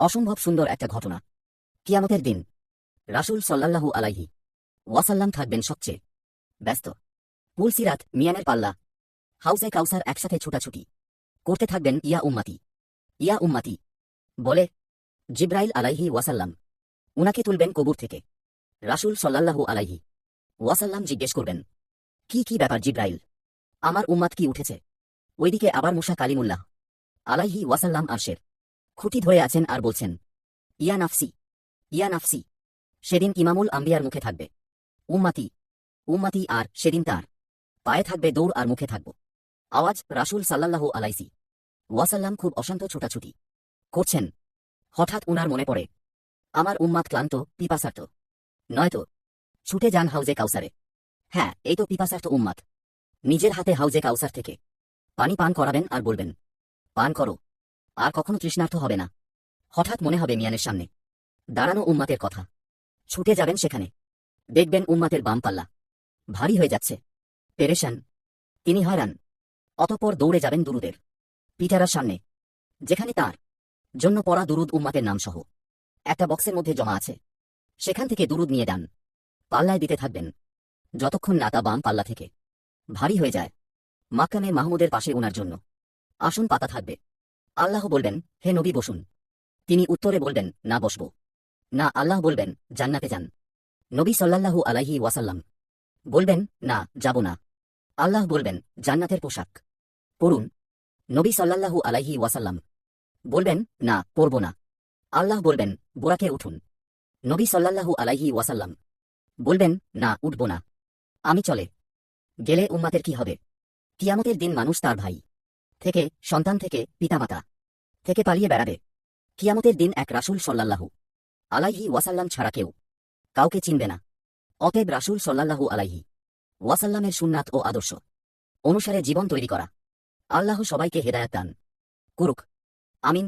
অসম্ভব সুন্দর একটা ঘটনা। কিয়ামতের দিন রাসূল সাল্লাল্লাহু আলাইহি ওয়াসাল্লাম থাকবেন সবচেয়ে ব্যস্ত। পুলসিরাত, মিয়ানের পাল্লা, হাউজে কাউসার একসাথে ছুটাছুটি করতে থাকবেন ইয়া উম্মাতি, ইয়া উম্মাতি বলে। জিব্রাইল আলাইহি ওয়াসাল্লাম উনাকে তুলবেন কবর থেকে। রাসূল সাল্লাল্লাহু আলাইহি ওয়াসাল্লাম জিজ্ঞেস করবেন, কি কি ব্যাপার জিব্রাইল, আমার উম্মাত কি উঠেছে? ওইদিকে আবার মুসা কালিমুল্লাহ আলাইহি ওয়াসাল্লাম আরশের খুঁটি ধরে আছেন আর বলছেন, ইয়া নাফসি, ইয়া নাফসি। সেদিন ইমামুল আম্বিয়ার মুখে থাকবে উম্মাতি, উম্মাতি, আর সেদিন তার পায়ে থাকবে দৌড় আর মুখে থাকব আওয়াজ। রাসূল সাল্লাল্লাহু আলাইহি ওয়াসাল্লাম খুব অশান্ত ছোটাছুটি করছেন। হঠাৎ উনার মনে পড়ে, আমার উম্মাত ক্লান্ত, পিপাসার্থ, নয়তো ছুটে যান হাউজে কাউসারে। হ্যাঁ, এই তো পিপাসার্থ উম্মাত। নিজের হাতে হাউজে কাউসার থেকে পানি পান করাবেন আর বলবেন, পান করো, আর কখনো তৃষ্ণার্থ হবে না। হঠাৎ মনে হবে মিয়ানের সামনে দাঁড়ানো উম্মাতের কথা। ছুটে যাবেন সেখানে, দেখবেন উম্মাতের বাম পাল্লা ভারী হয়ে যাচ্ছে, পেরেশান, তিনি হয়রান। অতঃপর দৌড়ে যাবেন দুরুদের পিঠারার সামনে, যেখানে তার জন্য পড়া দুরুদ উম্মাতের নাম সহ একটা বক্সের মধ্যে জমা আছে। সেখান থেকে দুরুদ নিয়ে যান, পাল্লায় দিতে থাকবেন, যতক্ষণ না তা বাম পাল্লা থেকে ভারী হয়ে যায়। মাকামে মাহমুদের পাশে ওনার জন্য আসন পাতা থাকবে। আল্লাহ বলবেন, হে নবী বসুন। তিনি উত্তরে বলবেন, না বসব না। আল্লাহ বলবেন, জান্নাতে যান। নবী সাল্লাল্লাহু আলাইহি ওয়াসাল্লাম বলবেন, না, যাব না। আল্লাহ বলবেন, জান্নাতের পোশাক পরুন। নবী সাল্লাল্লাহু আলাইহি ওয়াসাল্লাম বলবেন, না, পরব না। আল্লাহ বলবেন, বোরাকে উঠুন। নবী সাল্লাল্লাহু আলাইহি ওয়াসাল্লাম বলবেন, না, উঠব না। আমি চলে গেলে উম্মাতের কি হবে? কিয়ামতের দিন মানুষ তার ভাই থেকে, সন্তান থেকে, পিতামাতা থেকে পালিয়ে বেড়াবে। কিয়ামতের দিন এক রাসূল সাল্লাল্লাহু আলাইহি ওয়াসাল্লাম ছাড়া কেউ কাউকে চিনবে না। অতএব রাসূল সাল্লাল্লাহু আলাইহি ওয়াসাল্লামের সুন্নাত ও আদর্শ অনুসারে জীবন তৈরি করা। আল্লাহ সবাইকে হেদায়াত দান করুক, আমিন।